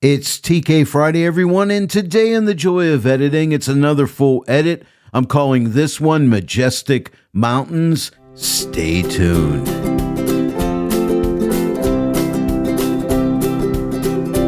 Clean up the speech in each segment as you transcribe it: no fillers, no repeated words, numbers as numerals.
It's TK Friday, everyone, and today in the joy of editing, it's another full edit. I'm calling this one Majestic Mountains. Stay tuned.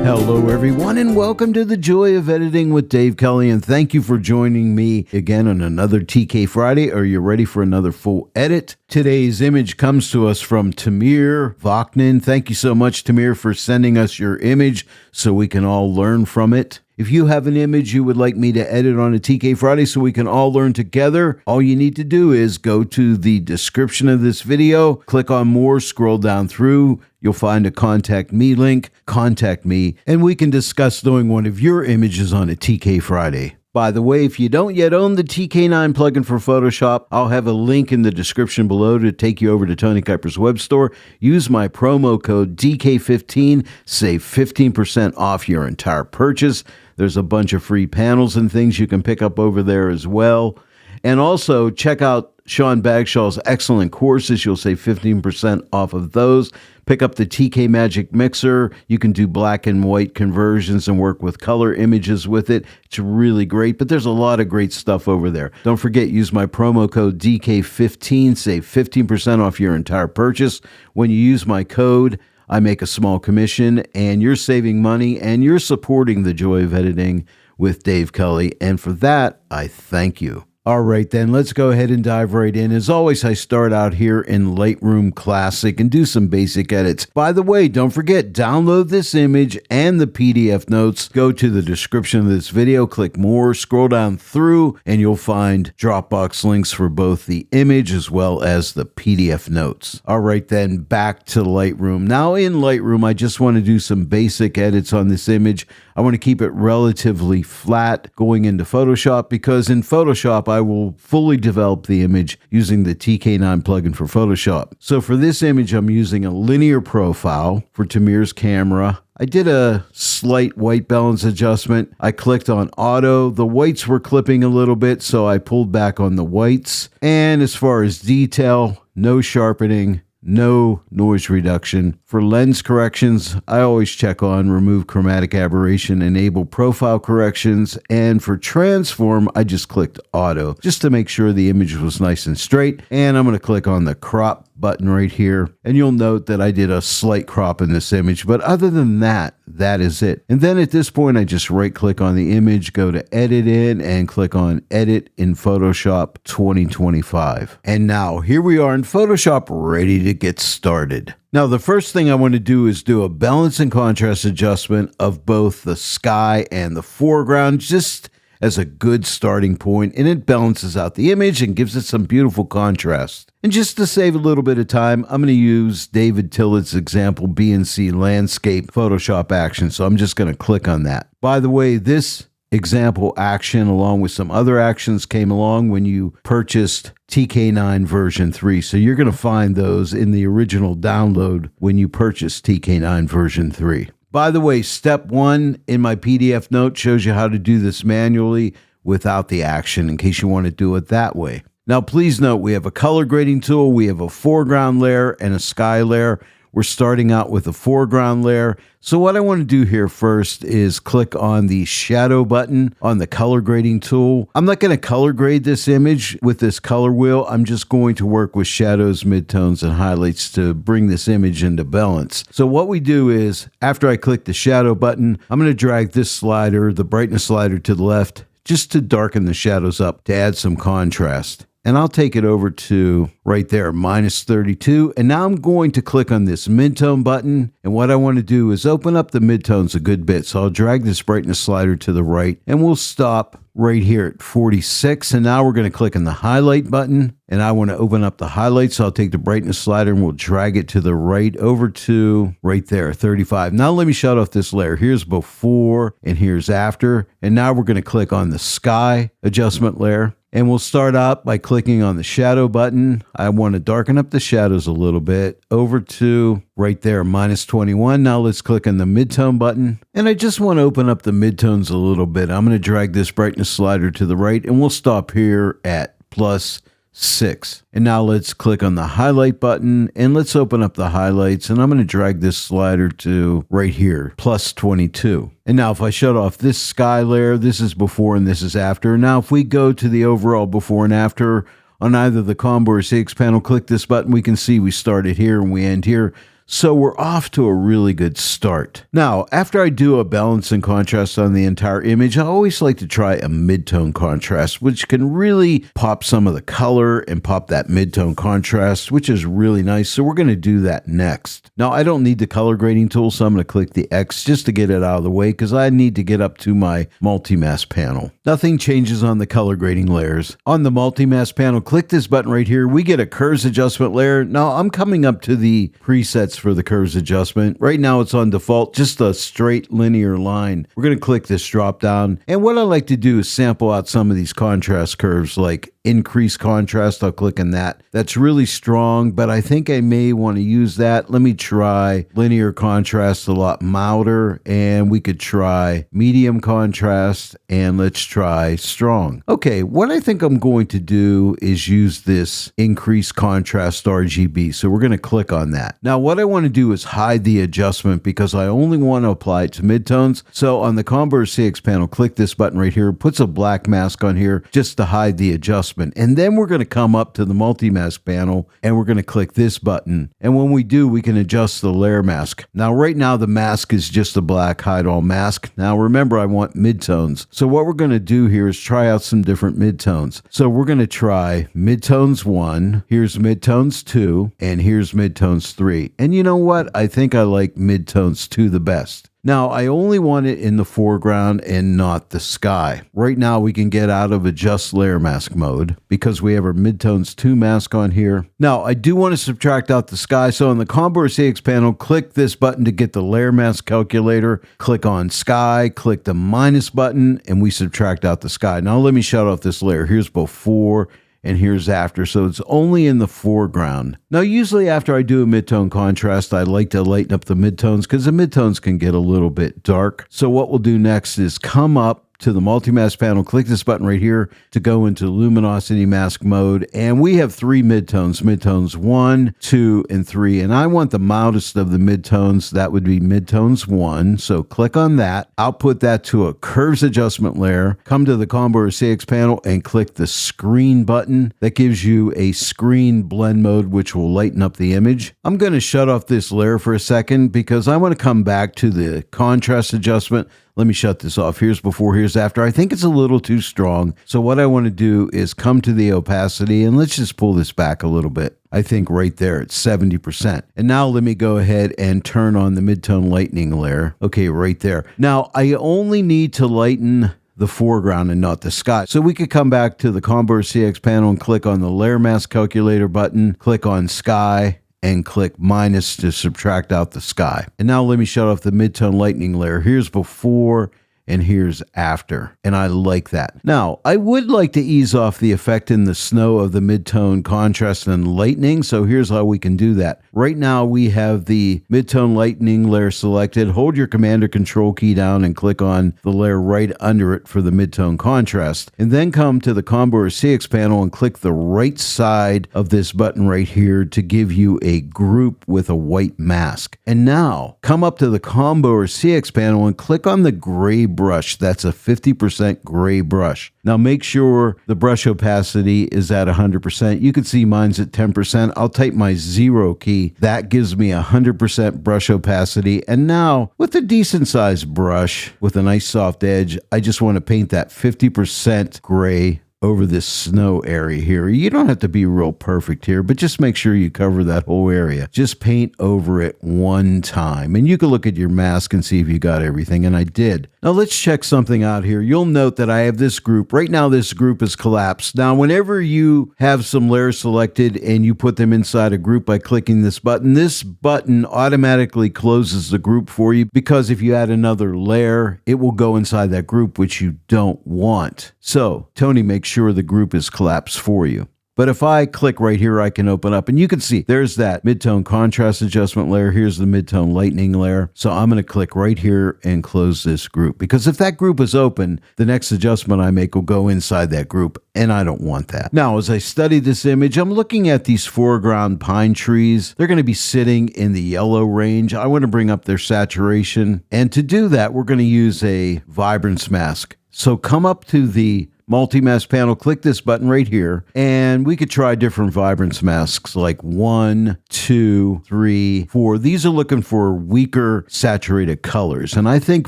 Hello, everyone, and welcome to the joy of editing with Dave Kelly, and thank you for joining me again on another TK Friday. Are you ready for another full edit? Today's image comes to us from Tamir Vaknin. Thank you so much, Tamir, for sending us your image so we can all learn from it. If you have an image you would like me to edit on a TK Friday so we can all learn together, all you need to do is go to the description of this video, click on more, scroll down through. You'll find a contact me link, contact me, and we can discuss doing one of your images on a TK Friday. By the way, if you don't yet own the TK9 plugin for Photoshop, I'll have a link in the description below to take you over to Tony Kuiper's web store. Use my promo code DK15, save 15% off your entire purchase. There's a bunch of free panels and things you can pick up over there as well. And also check out Sean Bagshaw's excellent courses. You'll save 15% off of those. Pick up the TK Magic Mixer. You can do black and white conversions and work with color images with it. It's really great, but there's a lot of great stuff over there. Don't forget, use my promo code DK15, save 15% off your entire purchase. When you use my code, I make a small commission, and you're saving money, and you're supporting the joy of editing with Dave Kelly, and for that, I thank you. All right, then, let's go ahead and dive right in. As always, I start out here in Lightroom Classic and do some basic edits. By the way, don't forget, download this image and the PDF notes. Go to the description of this video, click more, scroll down through, and you'll find Dropbox links for both the image as well as the PDF notes. All right, then, back to Lightroom. Now, in Lightroom, I just want to do some basic edits on this image. I want to keep it relatively flat going into Photoshop because in Photoshop, I will fully develop the image using the TK9 plugin for Photoshop. So for this image, I'm using a linear profile for Tamir's camera. I did a slight white balance adjustment. I clicked on auto. The whites were clipping a little bit, so I pulled back on the whites. And as far as detail, no sharpening, no noise reduction. For lens corrections, I always check on remove chromatic aberration, enable profile corrections, and for transform, I just clicked auto just to make sure the image was nice and straight. And I'm going to click on the crop button right here, and you'll note that I did a slight crop in this image, but other than that, that is it. And then at this point, I just right click on the image, go to edit in, and click on edit in Photoshop 2025. And now here we are in Photoshop, ready to get started. Now, the first thing I want to do is do a balance and contrast adjustment of both the sky and the foreground, just as a good starting point, and it balances out the image and gives it some beautiful contrast. And just to save a little bit of time, I'm going to use David Tillett's example BNC landscape Photoshop action, so I'm just going to click on that. By the way, this example action, along with some other actions, came along when you purchased TK9 version 3. So you're going to find those in the original download when you purchase TK9 version 3. By the way, step 1 in my PDF note shows you how to do this manually without the action in case you want to do it that way. Now, please note we have a color grading tool, we have a foreground layer and a sky layer. We're starting out with a foreground layer. So what I want to do here first is click on the shadow button on the color grading tool. I'm not going to color grade this image with this color wheel. I'm just going to work with shadows, midtones, and highlights to bring this image into balance. So what we do is, after I click the shadow button, I'm going to drag this slider, the brightness slider, to the left, just to darken the shadows up to add some contrast. And I'll take it over to right there, -32. And now I'm going to click on this midtone button. And what I want to do is open up the midtones a good bit. So I'll drag this brightness slider to the right, and we'll stop right here at 46. And now we're going to click on the highlight button, and I want to open up the highlight. So I'll take the brightness slider and we'll drag it to the right over to right there, 35. Now let me shut off this layer. Here's before and here's after. And now we're going to click on the sky adjustment layer. And we'll start out by clicking on the shadow button. I want to darken up the shadows a little bit over to right there, -21. Now let's click on the midtone button. And I just want to open up the midtones a little bit. I'm going to drag this brightness slider to the right, and we'll stop here at plus 6. And now let's click on the highlight button and let's open up the highlights, and I'm going to drag this slider to right here, plus 22. And now if I shut off this sky layer, this is before and this is after. Now if we go to the overall before and after on either the combo or CX panel, click this button, we can see we started here and we end here. So we're off to a really good start. Now, after I do a balance and contrast on the entire image, I always like to try a mid-tone contrast, which can really pop some of the color and pop that mid-tone contrast, which is really nice. So we're going to do that next. Now, I don't need the color grading tool, so I'm going to click the X just to get it out of the way because I need to get up to my multi-mask panel. Nothing changes on the color grading layers. On the multi-mask panel, click this button right here. We get a curves adjustment layer. Now, I'm coming up to the presets for the curves adjustment. Right now it's on default, just a straight linear line. We're going to click this drop down. And what I like to do is sample out some of these contrast curves, like increase contrast. I'll click on that. That's really strong, but I think I may want to use that. Let me try linear contrast, a lot milder, and we could try medium contrast, and let's try strong. Okay, what I think I'm going to do is use this increase contrast RGB. So we're going to click on that. Now what I want to do is hide the adjustment because I only want to apply it to midtones. So on the combo or CX panel, click this button right here, puts a black mask on here just to hide the adjustment. And then we're going to come up to the multi-mask panel and we're going to click this button. And when we do, we can adjust the layer mask. Now, right now, the mask is just a black hide all mask. Now, remember, I want midtones. So what we're going to do here is try out some different midtones. So we're going to try midtones 1, here's midtones 2, and here's midtones 3. And you know what? I think I like midtones 2 the best. Now, I only want it in the foreground and not the sky. Right now, we can get out of adjust layer mask mode because we have our midtones 2 mask on here. Now, I do want to subtract out the sky. So on the combo or CX panel, click this button to get the layer mask calculator. Click on sky, click the minus button, and we subtract out the sky. Now, let me shut off this layer. Here's before and here's after, so it's only in the foreground. Now, usually after I do a midtone contrast, I like to lighten up the midtones because the midtones can get a little bit dark. So what we'll do next is come up to the multi-mask panel, click this button right here to go into luminosity mask mode, and we have 3 midtones 1, 2, and 3, and I want the mildest of the midtones. That would be midtones 1, so click on that, output that to a curves adjustment layer, come to the combo or CX panel and click the screen button. That gives you a screen blend mode which will lighten up the image. I'm going to shut off this layer for a second because I want to come back to the contrast adjustment. Let me shut this off. Here's before, here's after. I think it's a little too strong. So what I want to do is come to the opacity and let's just pull this back a little bit. I think right there it's 70%. And now let me go ahead and turn on the midtone lightening layer. Okay, right there. Now I only need to lighten the foreground and not the sky. So we could come back to the combo or CX panel and click on the layer mask calculator button, click on sky, and click minus to subtract out the sky. And now let me shut off the midtone lightening layer. Here's before and here's after. And I like that. Now, I would like to ease off the effect in the snow of the midtone contrast and lightening. So here's how we can do that. Right now, we have the midtone lightening layer selected. Hold your command or control key down and click on the layer right under it for the midtone contrast. And then come to the combo or CX panel and click the right side of this button right here to give you a group with a white mask. And now come up to the combo or CX panel and click on the gray brush. That's a 50% gray brush. Now make sure the brush opacity is at 100%. You can see mine's at 10%. I'll type my 0 key. That gives me 100% brush opacity. And now with a decent sized brush with a nice soft edge, I just want to paint that 50% gray over this snow area here. You don't have to be real perfect here, but just make sure you cover that whole area. Just paint over it one time. And you can look at your mask and see if you got everything, and I did. Now let's check something out here. You'll note that I have this group. Right now this group is collapsed. Now whenever you have some layers selected and you put them inside a group by clicking this button automatically closes the group for you, because if you add another layer, it will go inside that group, which you don't want. So Tony makes sure the group is collapsed for you. But if I click right here, I can open up and you can see there's that midtone contrast adjustment layer. Here's the midtone lightening layer. So I'm going to click right here and close this group, because if that group is open, the next adjustment I make will go inside that group, and I don't want that. Now, as I study this image, I'm looking at these foreground pine trees. They're going to be sitting in the yellow range. I want to bring up their saturation. And to do that, we're going to use a vibrance mask. So come up to the multi-mask panel, click this button right here, and we could try different vibrance masks like 1, 2, 3, 4. These are looking for weaker saturated colors, and I think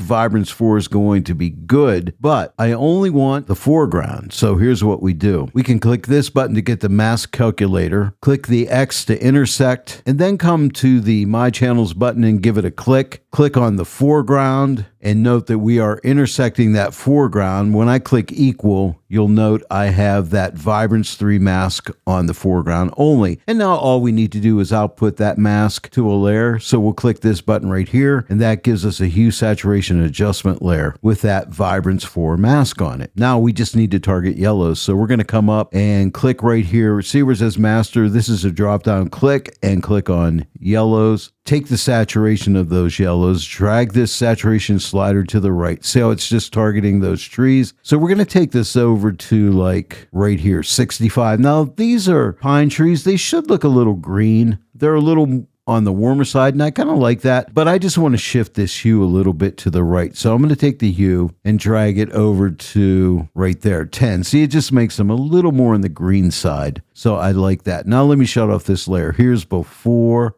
Vibrance 4 is going to be good, but I only want the foreground. So here's what we do. We can click this button to get the mask calculator, click the X to intersect, and then come to the My Channels button and give it a click. Click on the foreground, and note that we are intersecting that foreground. When I click equal, you'll note I have that Vibrance 3 mask on the foreground only. And now all we need to do is output that mask to a layer. So we'll click this button right here, and that gives us a hue saturation adjustment layer with that Vibrance 4 mask on it. Now we just need to target yellows. So we're going to come up and click right here. See where it says master? This is a drop down, click and click on yellows. Take the saturation of those yellows, drag this saturation slider to the right. See how it's just targeting those trees? So we're going to take this over to like right here, 65. Now these are pine trees. They should look a little green. They're a little on the warmer side, and I kind of like that, but I just want to shift this hue a little bit to the right. So I'm going to take the hue and drag it over to right there, 10. See, it just makes them a little more on the green side. So I like that. Now let me shut off this layer. Here's before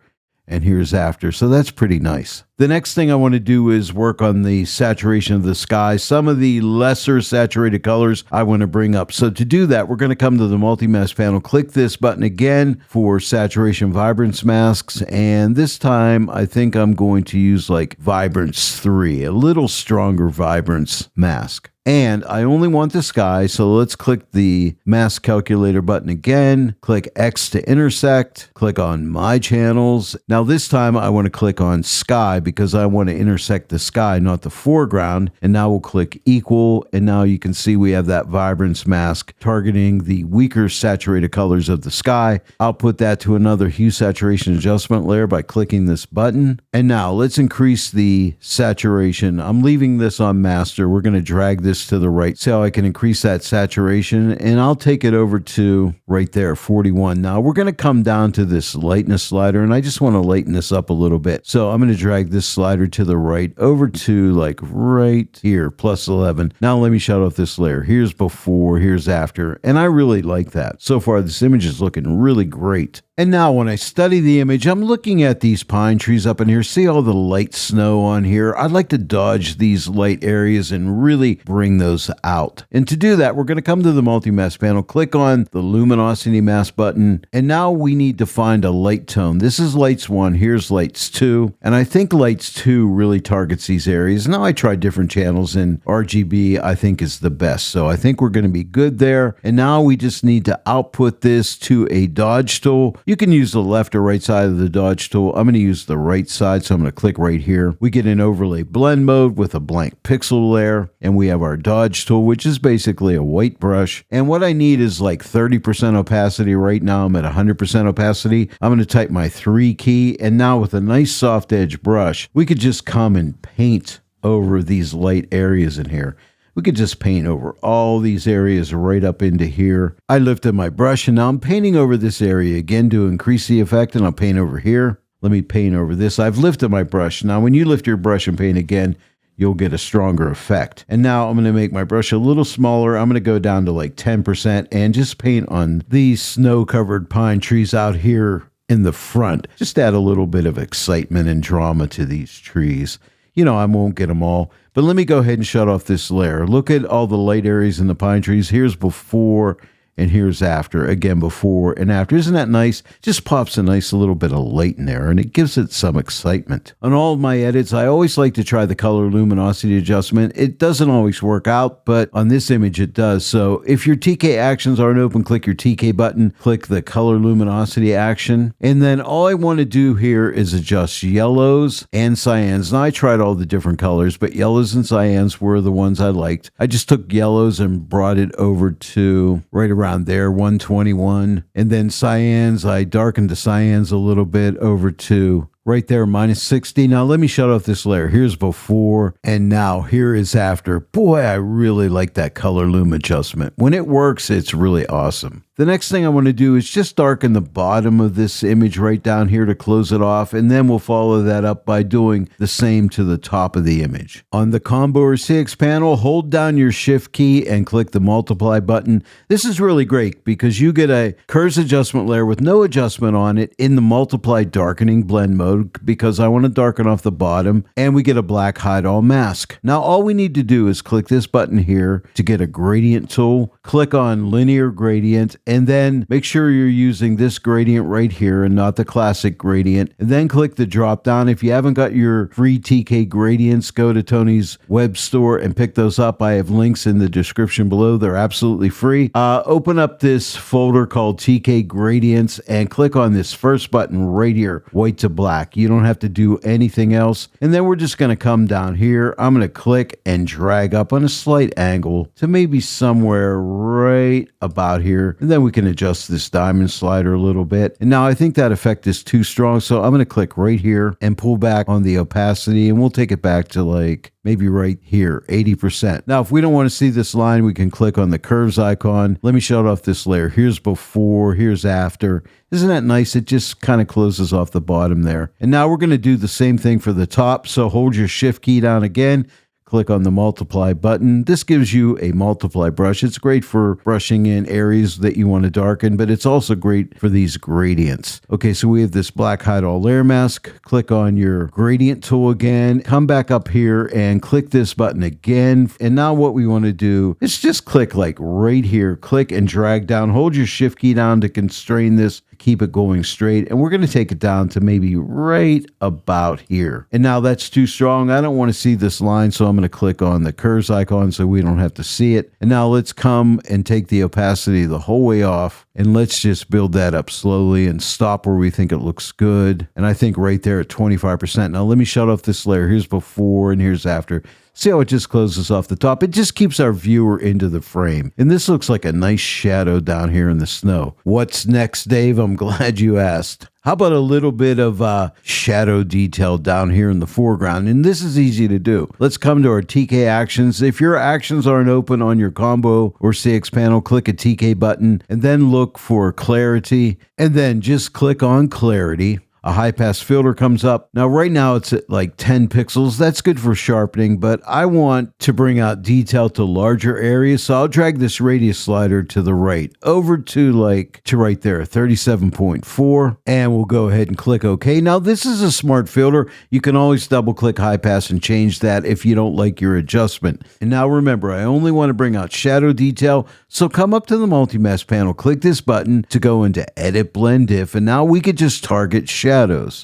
and here's after. So that's pretty nice. The next thing I want to do is work on the saturation of the sky. Some of the lesser saturated colors I want to bring up. So to do that, we're going to come to the multi-mask panel, click this button again for saturation vibrance masks. And this time, I think I'm going to use like Vibrance 3, a little stronger vibrance mask. And I only want the sky, so let's click the mask calculator button again, click X to intersect, click on My Channels. Now this time I want to click on sky because I want to intersect the sky, not the foreground. And now we'll click equal, and now you can see we have that vibrance mask targeting the weaker saturated colors of the sky. I'll put that to another hue saturation adjustment layer by clicking this button. And now let's increase the saturation. I'm leaving this on master. We're going to drag this to the right. See how I can increase that saturation, and I'll take it over to right there, 41. Now we're going to come down to this lightness slider, and I just want to lighten this up a little bit. So I'm going to drag this slider to the right over to like right here, plus 11. Now let me shut off this layer. Here's before, here's after, and I really like that. So far, this image is looking really great. And now when I study the image, I'm looking at these pine trees up in here. See all the light snow on here? I'd like to dodge these light areas and really bring those out. And to do that, we're going to come to the multi-mask panel, click on the Luminosity mask button, and now we need to find a light tone. This is lights 1, here's lights 2, and I think lights 2 really targets these areas. Now I tried different channels, and RGB I think is the best, so I think we're going to be good there. And now we just need to output this to a dodge tool. You can use the left or right side of the dodge tool. I'm going to use the right side, so I'm going to click right here. We get an overlay blend mode with a blank pixel layer, and we have our dodge tool, which is basically a white brush. And what I need is like 30% opacity. Right now I'm at 100% opacity. I'm going to type my 3 key, and now with a nice soft edge brush, we could just come and paint over these light areas in here. We could just paint over all these areas right up into here. I lifted my brush, and now I'm painting over this area again to increase the effect, and I'll paint over here. Let me paint over this. I've lifted my brush. Now when you lift your brush and paint again, you'll get a stronger effect. And now I'm going to make my brush a little smaller. I'm going to go down to like 10% and just paint on these snow-covered pine trees out here in the front. Just add a little bit of excitement and drama to these trees. You know, I won't get them all, but let me go ahead and shut off this layer. Look at all the light areas in the pine trees. Here's before and here's after. Again, before and after. Isn't that nice? Just pops a nice little bit of light in there, and it gives it some excitement. On all of my edits, I always like to try the color luminosity adjustment. It doesn't always work out, but on this image it does. So if your TK actions aren't open, click your TK button, click the color luminosity action, and then all I want to do here is adjust yellows and cyans. Now I tried all the different colors, but yellows and cyans were the ones I liked. I just took yellows and brought it over to right around around there, 121. And then cyans, I darkened the cyans a little bit over to right there, -60. Now let me shut off this layer. Here's before, and now here is after. Boy, I really like that color loom adjustment. When it works, it's really awesome. The next thing I want to do is just darken the bottom of this image right down here to close it off, and then we'll follow that up by doing the same to the top of the image. On the combo or CX panel, hold down your shift key and click the multiply button. This is really great because you get a curves adjustment layer with no adjustment on it in the multiply darkening blend mode, because I want to darken off the bottom, and we get a black hide all mask. Now all we need to do is click this button here to get a gradient tool, click on linear gradient, and then make sure you're using this gradient right here and not the classic gradient. And then click the drop down. If you haven't got your free TK gradients, go to Tony's web store and pick those up. I have links in the description below. They're absolutely free. Open up this folder called TK gradients and click on this first button right here, white to black. You don't have to do anything else. And then we're just going to come down here. I'm going to click and drag up on a slight angle to maybe somewhere right about here. And then we can adjust this diamond slider a little bit. And now I think that effect is too strong, so I'm going to click right here and pull back on the opacity, and we'll take it back to like maybe right here, 80%. Now, if we don't want to see this line, we can click on the curves icon. Let me shut off this layer. Here's before, here's after. Isn't that nice? It just kind of closes off the bottom there. And now we're going to do the same thing for the top. So hold your shift key down again. Click on the multiply button. This gives you a multiply brush. It's great for brushing in areas that you want to darken, but it's also great for these gradients. Okay, so we have this black hide all layer mask. Click on your gradient tool again. Come back up here and click this button again. And now what we want to do is just click like right here. Click and drag down. Hold your shift key down to constrain this. Keep it going straight, and we're going to take it down to maybe right about here. And now that's too strong. I don't want to see this line, so I'm going to click on the curves icon so we don't have to see it. And now let's come and take the opacity the whole way off, and let's just build that up slowly and stop where we think it looks good. And I think right there at 25%. Now let me shut off this layer. Here's before and here's after. See how it just closes off the top? It just keeps our viewer into the frame. And this looks like a nice shadow down here in the snow. What's next, Dave? I'm glad you asked. How about a little bit of shadow detail down here in the foreground? And this is easy to do. Let's come to our TK actions. If your actions aren't open on your combo or CX panel, click a TK button and then look for clarity, and then just click on clarity. A high pass filter comes up. Now right now it's at like 10 pixels. That's good for sharpening, but I want to bring out detail to larger areas. So I'll drag this radius slider to the right over to right there, 37.4. And we'll go ahead and click OK. Now this is a smart filter. You can always double click high pass and change that if you don't like your adjustment. And now remember, I only want to bring out shadow detail. So come up to the multi-mask panel, click this button to go into edit blend if, and now we could just target shadows.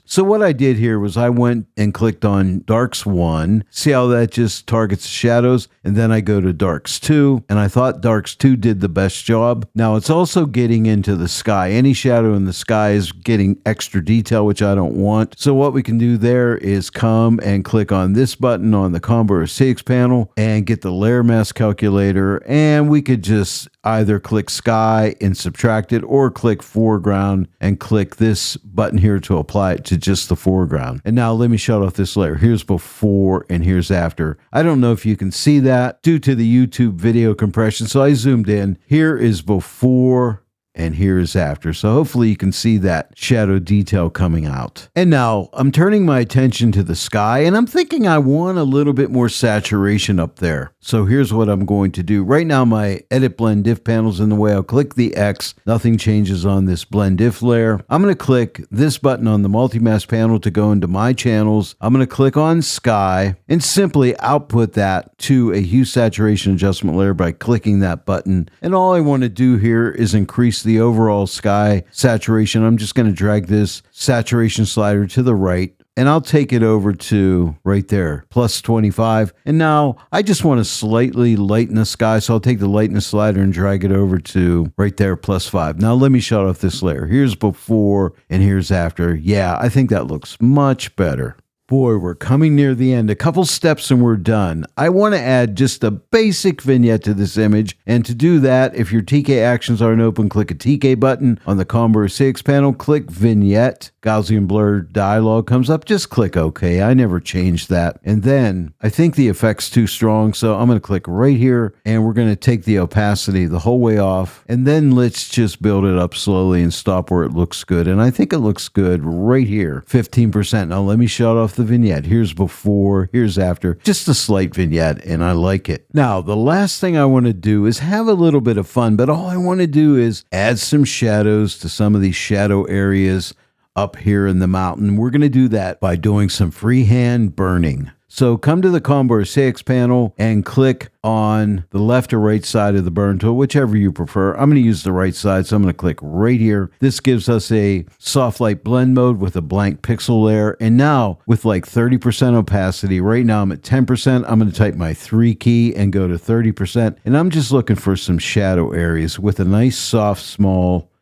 So what I did here was I went and clicked on darks 1. See how that just targets shadows? And then I go to darks 2, and I thought darks 2 did the best job. Now it's also getting into the sky. Any shadow in the sky is getting extra detail, which I don't want. So what we can do there is come and click on this button on the combo or CX panel and get the layer mask calculator, and we could just either click sky and subtract it, or click foreground and click this button here to apply it to just the foreground. And now let me shut off this layer. Here's before and here's after. I don't know if you can see that due to the YouTube video compression, so I zoomed in. Here is before and here is after. So hopefully you can see that shadow detail coming out. And now I'm turning my attention to the sky, and I'm thinking I want a little bit more saturation up there. So here's what I'm going to do. Right now my edit blend diff panel's in the way. I'll click the X. Nothing changes on this blend diff layer. I'm going to click this button on the multi-mask panel to go into my channels. I'm going to click on sky and simply output that to a hue saturation adjustment layer by clicking that button. And all I want to do here is increase the overall sky saturation. I'm just going to drag this saturation slider to the right, and I'll take it over to right there, plus 25. And now I just want to slightly lighten the sky, so I'll take the lightness slider and drag it over to right there, plus 5. Now let me shut off this layer. Here's before and here's after. Yeah, I think that looks much better. Boy, we're coming near the end. A couple steps and we're done. I want to add just a basic vignette to this image. And to do that, if your TK actions aren't open, click a TK button on the Combo 6 panel, click Vignette. Gaussian blur dialog comes up. Just click OK. I never changed that. And then I think the effect's too strong, so I'm going to click right here and we're going to take the opacity the whole way off. And then let's just build it up slowly and stop where it looks good. And I think it looks good right here, 15%. Now let me shut off the vignette. Here's before, here's after, just a slight vignette, and I like it. Now, the last thing I want to do is have a little bit of fun, but all I want to do is add some shadows to some of these shadow areas up here in the mountain. We're going to do that by doing some freehand burning. So come to the Combo 6 panel and click on the left or right side of the burn tool, whichever you prefer. I'm going to use the right side, so I'm going to click right here. This gives us a soft light blend mode with a blank pixel layer. And now with like 30% opacity, right now I'm at 10%. I'm going to type my 3 key and go to 30%. And I'm just looking for some shadow areas with a nice soft, small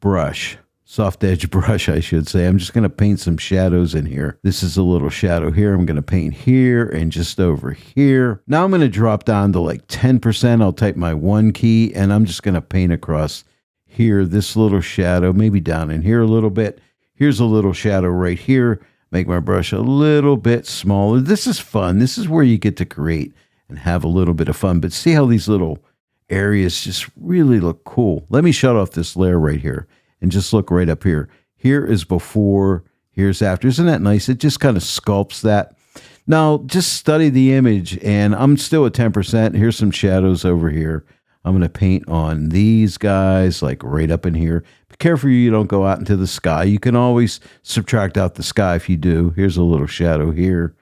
brush. Soft edge brush, I should say. I'm just going to paint some shadows in here. This is a little shadow here. I'm going to paint here and just over here. Now I'm going to drop down to like 10%. I'll type my 1 key and I'm just going to paint across here, this little shadow, maybe down in here a little bit. Here's a little shadow right here. Make my brush a little bit smaller. This is fun. This is where you get to create and have a little bit of fun. But see how these little areas just really look cool. Let me shut off this layer right here. And just look right up here. Here is before, here's after. Isn't that nice? It just kind of sculpts that. Now, just study the image, and I'm still at 10%. Here's some shadows over here. I'm going to paint on these guys, like right up in here. Be careful you don't go out into the sky. You can always subtract out the sky if you do. Here's a little shadow here.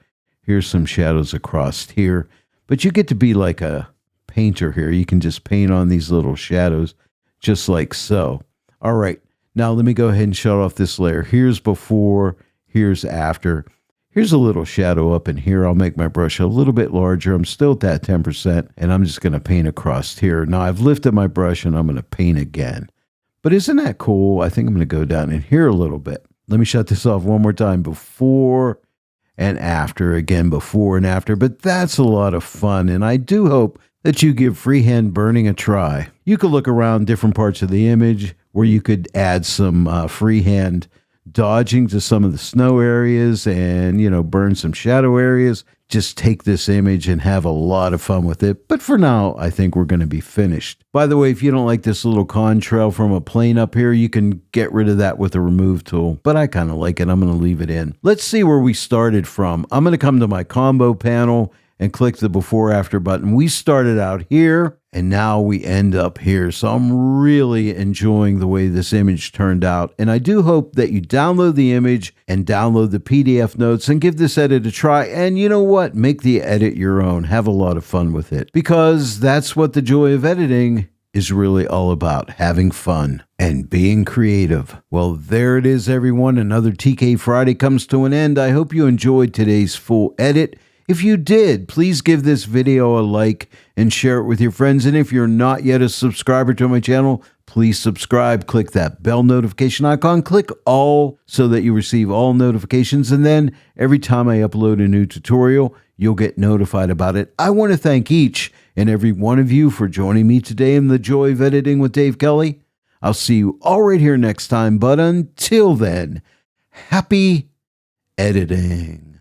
Here's some shadows across here. But you get to be like a painter here. You can just paint on these little shadows, just like so. All right. Now let me go ahead and shut off this layer. Here's before, here's after. Here's a little shadow up in here. I'll make my brush a little bit larger. I'm still at that 10%, and I'm just going to paint across here. Now I've lifted my brush, and I'm going to paint again. But isn't that cool? I think I'm going to go down in here a little bit. Let me shut this off one more time. Before and after. Again, before and after. But that's a lot of fun, and I do hope that you give freehand burning a try. You could look around different parts of the image where you could add some freehand dodging to some of the snow areas and, burn some shadow areas. Just take this image and have a lot of fun with it. But for now, I think we're going to be finished. By the way, if you don't like this little contrail from a plane up here, you can get rid of that with the remove tool. But I kind of like it. I'm going to leave it in. Let's see where we started from. I'm going to come to my combo panel and click the before after button. We started out here and now we end up here. So I'm really enjoying the way this image turned out. And I do hope that you download the image and download the PDF notes and give this edit a try. And you know what? Make the edit your own. Have a lot of fun with it, because that's what the joy of editing is really all about, having fun and being creative. Well, there it is, everyone. Another TK Friday comes to an end. I hope you enjoyed today's full edit. If you did, please give this video a like and share it with your friends. And if you're not yet a subscriber to my channel, please subscribe. Click that bell notification icon. Click all so that you receive all notifications. And then every time I upload a new tutorial, you'll get notified about it. I want to thank each and every one of you for joining me today in the Joy of Editing with Dave Kelly. I'll see you all right here next time. But until then, happy editing.